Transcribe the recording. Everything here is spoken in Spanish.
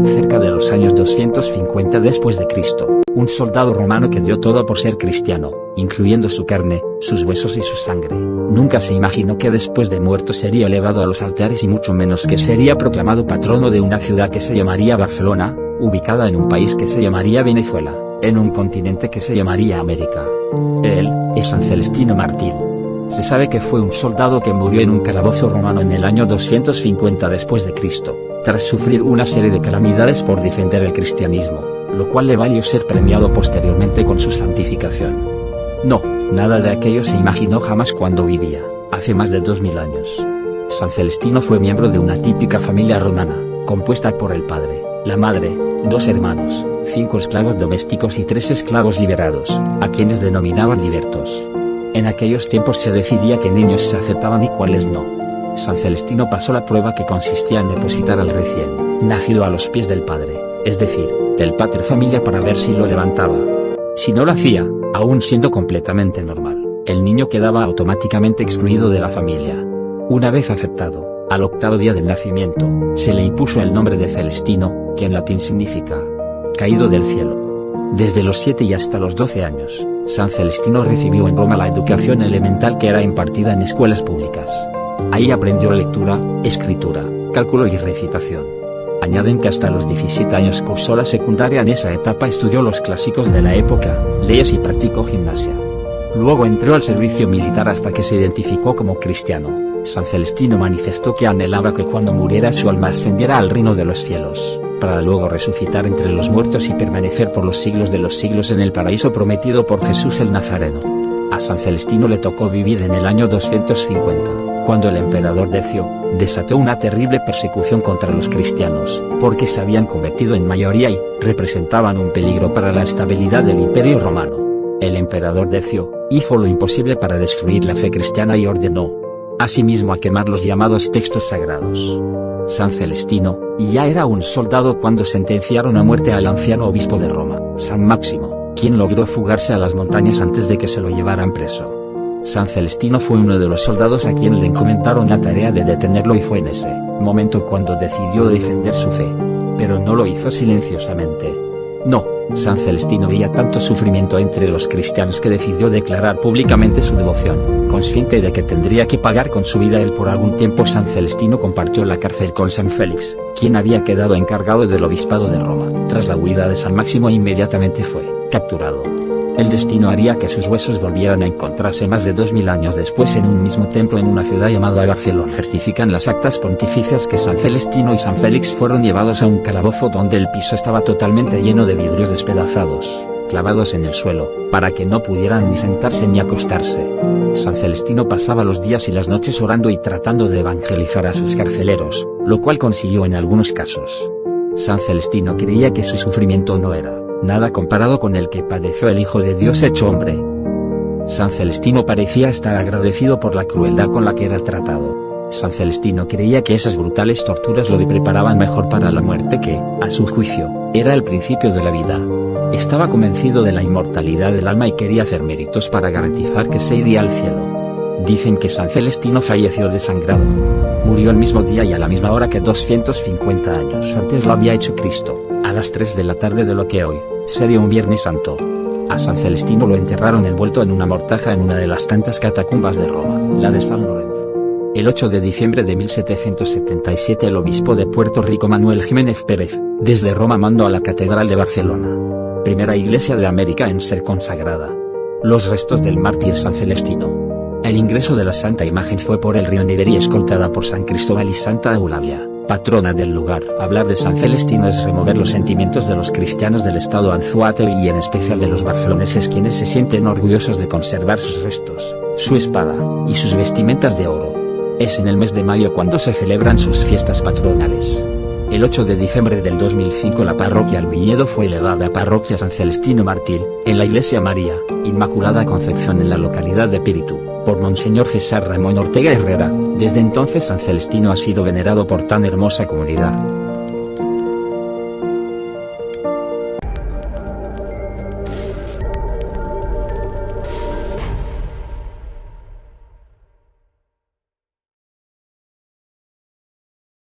Cerca de los años 250 después de Cristo, un soldado romano que dio todo por ser cristiano, incluyendo su carne, sus huesos y su sangre, nunca se imaginó que después de muerto sería elevado a los altares y mucho menos que sería proclamado patrono de una ciudad que se llamaría Barcelona, ubicada en un país que se llamaría Venezuela, en un continente que se llamaría América. Él es San Celestino Mártir. Se sabe que fue un soldado que murió en un calabozo romano en el año 250 después de Cristo, tras sufrir una serie de calamidades por defender el cristianismo, lo cual le valió ser premiado posteriormente con su santificación. No, nada de aquello se imaginó jamás cuando vivía, hace más de 2000 años. San Celestino fue miembro de una típica familia romana, compuesta por el padre, la madre, 2 hermanos, 5 esclavos domésticos y 3 esclavos liberados, a quienes denominaban libertos. En aquellos tiempos se decidía qué niños se aceptaban y cuáles no. San Celestino pasó la prueba que consistía en depositar al recién nacido a los pies del padre, es decir, del pater familia, para ver si lo levantaba. Si no lo hacía, aún siendo completamente normal, el niño quedaba automáticamente excluido de la familia. Una vez aceptado, al 8º día del nacimiento, se le impuso el nombre de Celestino, que en latín significa caído del cielo. Desde los 7 y hasta los 12 años, San Celestino recibió en Roma la educación elemental que era impartida en escuelas públicas. Ahí aprendió lectura, escritura, cálculo y recitación. Añaden que hasta los 17 años cursó la secundaria. En esa etapa estudió los clásicos de la época, leyes y practicó gimnasia. Luego entró al servicio militar hasta que se identificó como cristiano. San Celestino manifestó que anhelaba que cuando muriera su alma ascendiera al reino de los cielos, para luego resucitar entre los muertos y permanecer por los siglos de los siglos en el paraíso prometido por Jesús el Nazareno. A San Celestino le tocó vivir en el año 250, cuando el emperador Decio desató una terrible persecución contra los cristianos, porque se habían convertido en mayoría y representaban un peligro para la estabilidad del Imperio Romano. El emperador Decio hizo lo imposible para destruir la fe cristiana y ordenó asimismo a quemar los llamados textos sagrados. San Celestino ya era un soldado cuando sentenciaron a muerte al anciano obispo de Roma, San Máximo, quien logró fugarse a las montañas antes de que se lo llevaran preso. San Celestino fue uno de los soldados a quien le encomendaron la tarea de detenerlo y fue en ese momento cuando decidió defender su fe. Pero no lo hizo silenciosamente. No, San Celestino veía tanto sufrimiento entre los cristianos que decidió declarar públicamente su devoción, consciente de que tendría que pagar con su vida él por algún tiempo. San Celestino compartió la cárcel con San Félix, quien había quedado encargado del obispado de Roma. Tras la huida de San Máximo inmediatamente fue capturado. El destino haría que sus huesos volvieran a encontrarse más de 2000 años después en un mismo templo en una ciudad llamada Barcelona. Certifican las actas pontificias que San Celestino y San Félix fueron llevados a un calabozo donde el piso estaba totalmente lleno de vidrios despedazados, clavados en el suelo, para que no pudieran ni sentarse ni acostarse. San Celestino pasaba los días y las noches orando y tratando de evangelizar a sus carceleros, lo cual consiguió en algunos casos. San Celestino creía que su sufrimiento no era nada comparado con el que padeció el Hijo de Dios hecho hombre. San Celestino parecía estar agradecido por la crueldad con la que era tratado. San Celestino creía que esas brutales torturas lo preparaban mejor para la muerte que, a su juicio, era el principio de la vida. Estaba convencido de la inmortalidad del alma y quería hacer méritos para garantizar que se iría al cielo. Dicen que San Celestino falleció desangrado. Murió el mismo día y a la misma hora que 250 años antes lo había hecho Cristo, a las 3 de la tarde de lo que hoy sería un Viernes Santo. A San Celestino lo enterraron envuelto en una mortaja en una de las tantas catacumbas de Roma, la de San Lorenzo. El 8 de diciembre de 1777 el obispo de Puerto Rico Manuel Jiménez Pérez, desde Roma mandó a la Catedral de Barcelona, primera iglesia de América en ser consagrada, los restos del mártir San Celestino. El ingreso de la Santa Imagen fue por el río Níger y escoltada por San Cristóbal y Santa Eulalia, patrona del lugar. Hablar de San Celestino es remover los sentimientos de los cristianos del estado Anzoátegui y en especial de los barceloneses, quienes se sienten orgullosos de conservar sus restos, su espada, y sus vestimentas de oro. Es en el mes de mayo cuando se celebran sus fiestas patronales. El 8 de diciembre del 2005 la parroquia El Viñedo fue elevada a parroquia San Celestino Mártir, en la iglesia María Inmaculada Concepción en la localidad de Píritu, por Monseñor César Ramón Ortega Herrera. Desde entonces San Celestino ha sido venerado por tan hermosa comunidad.